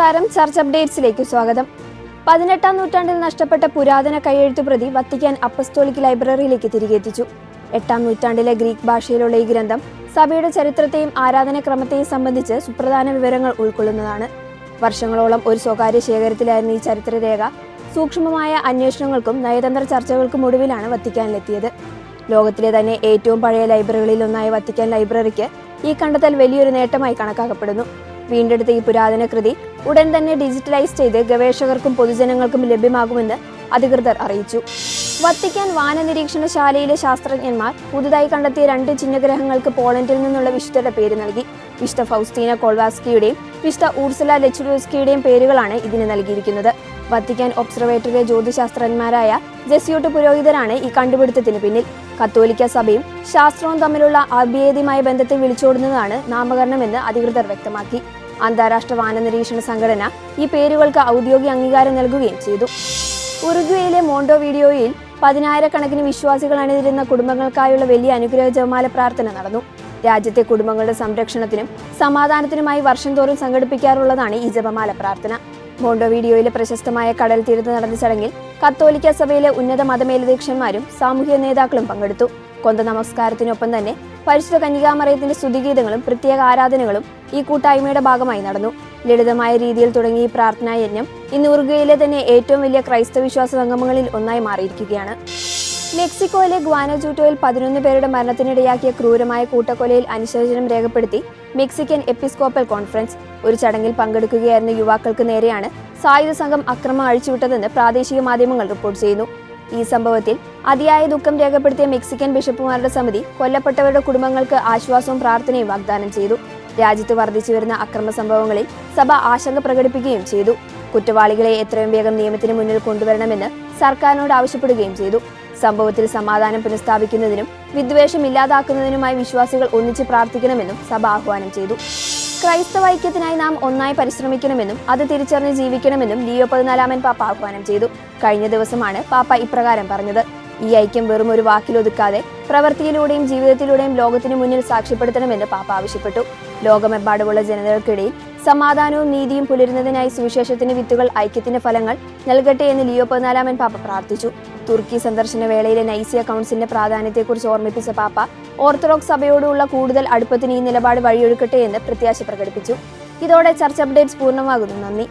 നമസ്കാരം, ചർച്ച് അപ്ഡേറ്റ്സിലേക്ക് സ്വാഗതം. 18-ാം നൂറ്റാണ്ടിൽ നഷ്ടപ്പെട്ട പുരാതന കൈയെഴുത്തു പ്രതി വത്തിക്കാൻ അപ്പസ്തോലിക് ലൈബ്രറിയിലേക്ക് തിരികെ എത്തിച്ചു. 8-ാം നൂറ്റാണ്ടിലെ ഗ്രീക്ക് ഭാഷയിലുള്ള ഈ ഗ്രന്ഥം സഭയുടെ ചരിത്രത്തെയും ആരാധനാക്രമത്തെയും സംബന്ധിച്ച് സുപ്രധാന വിവരങ്ങൾ ഉൾക്കൊള്ളുന്നതാണ്. വർഷങ്ങളോളം ഒരു സ്വകാര്യ ശേഖരത്തിലായിരുന്ന ഈ ചരിത്രരേഖ സൂക്ഷ്മമായ അന്വേഷണങ്ങൾക്കും നയതന്ത്ര ചർച്ചകൾക്കും ഒടുവിലാണ് വത്തിക്കാനിലെത്തിയത്. ലോകത്തിലെ തന്നെ ഏറ്റവും പഴയ ലൈബ്രറികളിൽ ഒന്നായ വത്തിക്കാൻ ലൈബ്രറിക്ക് ഈ കണ്ടെത്തൽ വലിയൊരു നേട്ടമായി കണക്കാക്കപ്പെടുന്നു. വീണ്ടെടുത്ത ഈ പുരാതന കൃതി ഉടൻ തന്നെ ഡിജിറ്റലൈസ് ചെയ്ത് ഗവേഷകർക്കും പൊതുജനങ്ങൾക്കും ലഭ്യമാകുമെന്ന് അധികൃതർ അറിയിച്ചു. വത്തിക്കാൻ വാനനിരീക്ഷണശാലയിലെ ശാസ്ത്രജ്ഞന്മാർ പുതുതായി കണ്ടെത്തിയ 2 ചിഹ്നഗ്രഹങ്ങൾക്ക് പോളണ്ടിൽ നിന്നുള്ള വിശുദ്ധരുടെ പേര് നൽകി. വിശുദ്ധ ഫൗസ്റ്റീന കോൾവാസ്കിയുടെയും വിശുദ്ധ ഊർസല ലെച്ചുഡോസ്കിയുടെയും പേരുകളാണ് ഇതിന് നൽകിയിരിക്കുന്നത്. വത്തിക്കാൻ ഒബ്സർവേറ്ററിലെ ജ്യോതിശാസ്ത്രജ്ഞന്മാരായ ജെസ്യൂട്ട് പുരോഹിതരാണ് ഈ കണ്ടുപിടുത്തത്തിന് പിന്നിൽ. കത്തോലിക്ക സഭയും ശാസ്ത്രവും തമ്മിലുള്ള അഭേദ്യമായ ബന്ധത്തെ വിളിച്ചോടുന്നതാണ് നാമകരണമെന്ന് അധികൃതർ വ്യക്തമാക്കി. അന്താരാഷ്ട്ര വാനനിരീക്ഷണ സംഘടന ഈ പേരുകൾക്ക് ഔദ്യോഗിക അംഗീകാരം നൽകുകയും ചെയ്തു. ഉറുഗ്വേയിലെ മോണ്ടോവീഡിയോയിൽ 10,000-കണക്കിന് വിശ്വാസികൾ അണിനിരുന്ന കുടുംബങ്ങൾക്കായുള്ള വലിയ അനുഗ്രഹ ജപമാല പ്രാർത്ഥന നടന്നു. രാജ്യത്തെ കുടുംബങ്ങളുടെ സംരക്ഷണത്തിനും സമാധാനത്തിനുമായി വർഷം തോറും സംഘടിപ്പിക്കാറുള്ളതാണ് ഈ ജപമാല പ്രാർത്ഥന. മോണ്ടോവീഡിയോയിലെ പ്രശസ്തമായ കടൽ തീരത്ത് നടന്ന ചടങ്ങിൽ കത്തോലിക്ക സഭയിലെ ഉന്നത മതമേലധ്യക്ഷന്മാരും സാമൂഹിക നേതാക്കളും പങ്കെടുത്തു. കൊന്ത നമസ്കാരത്തിനൊപ്പം തന്നെ പരിശുദ്ധ കന്യകാമറിയത്തിന്റെ സ്തുതിഗീതങ്ങളും പ്രത്യേക ആരാധനകളും ഈ കൂട്ടായ്മയുടെ ഭാഗമായി നടന്നു. ലളിതമായ രീതിയിൽ തുടങ്ങിയ ഈ പ്രാർത്ഥനാ യജ്ഞം ഇന്ന് ഉറുഗ്വേയിലെ തന്നെ ഏറ്റവും വലിയ ക്രൈസ്തവ വിശ്വാസ സംഗമങ്ങളിൽ ഒന്നായി മാറിയിരിക്കുകയാണ്. മെക്സിക്കോയിലെ ഗ്വാനജൂറ്റോയിൽ 11 പേരുടെ മരണത്തിനിടയാക്കിയ ക്രൂരമായ കൂട്ടക്കൊലയിൽ അനുശോചനം രേഖപ്പെടുത്തി മെക്സിക്കൻ എപ്പിസ്കോപ്പൽ കോൺഫറൻസ്. ഒരു ചടങ്ങിൽ പങ്കെടുക്കുകയായിരുന്ന യുവാക്കൾക്ക് നേരെയാണ് സായുധ സംഘം അക്രമം അഴിച്ചുവിട്ടതെന്ന് പ്രാദേശിക മാധ്യമങ്ങൾ റിപ്പോർട്ട് ചെയ്യുന്നു. ഈ സംഭവത്തിൽ അതിയായ ദുഃഖം രേഖപ്പെടുത്തിയ മെക്സിക്കൻ ബിഷപ്പുമാരുടെ സമിതി കൊല്ലപ്പെട്ടവരുടെ കുടുംബങ്ങൾക്ക് ആശ്വാസവും പ്രാർത്ഥനയും വാഗ്ദാനം ചെയ്തു. രാജ്യത്ത് വർദ്ധിച്ചു വരുന്ന അക്രമ സംഭവങ്ങളിൽ സഭ ആശങ്ക പ്രകടിപ്പിക്കുകയും ചെയ്തു. കുറ്റവാളികളെ എത്രയും വേഗം നിയമത്തിന് മുന്നിൽ കൊണ്ടുവരണമെന്ന് സർക്കാരിനോട് ആവശ്യപ്പെടുകയും ചെയ്തു. സംഭവത്തിൽ സമാധാനം പുനഃസ്ഥാപിക്കുന്നതിനും വിദ്വേഷം ഇല്ലാതാക്കുന്നതിനുമായി വിശ്വാസികൾ ഒന്നിച്ച് പ്രാർത്ഥിക്കണമെന്നും സഭ ആഹ്വാനം ചെയ്തു. ക്രൈസ്തവ ഐക്യത്തിനായി നാം ഒന്നായി പരിശ്രമിക്കണമെന്നും അത് തിരിച്ചറിഞ്ഞ് ജീവിക്കണമെന്നും ലിയോ 14 പാപ്പ ആഹ്വാനം ചെയ്തു. കഴിഞ്ഞ ദിവസമാണ് പാപ്പ ഇപ്രകാരം പറഞ്ഞത്. ഈ ഐക്യം വെറും ഒരു വാക്കിലൊതുക്കാതെ പ്രവൃത്തിയിലൂടെയും ജീവിതത്തിലൂടെയും ലോകത്തിനു മുന്നിൽ സാക്ഷ്യപ്പെടുത്തണമെന്ന് പാപ്പ ആവശ്യപ്പെട്ടു. ലോകമെമ്പാടുമുള്ള ജനതകൾക്കിടയിൽ സമാധാനവും നീതിയും പുലരുന്നതിനായി സുവിശേഷത്തിന്റെ വിത്തുകൾ ഐക്യത്തിന്റെ ഫലങ്ങൾ നൽകട്ടെ എന്ന് ലിയോ 14 പാപ്പ പ്രാർത്ഥിച്ചു. തുർക്കി സന്ദർശന വേളയിലെ നൈസിയ കൗൺസിലിന്റെ പ്രാധാന്യത്തെക്കുറിച്ച് ഓർമ്മിപ്പിച്ച പാപ്പ ഓർത്തഡോക്സ് സഭയോടുള്ള കൂടുതൽ അടുപ്പത്തിന് ഈ നിലപാട് വഴിയൊരുക്കട്ടെ എന്ന് പ്രത്യാശ പ്രകടിപ്പിച്ചു. ഇതോടെ ചർച്ച് അപ്ഡേറ്റ്സ് പൂർണ്ണമാകുന്നു. നന്ദി.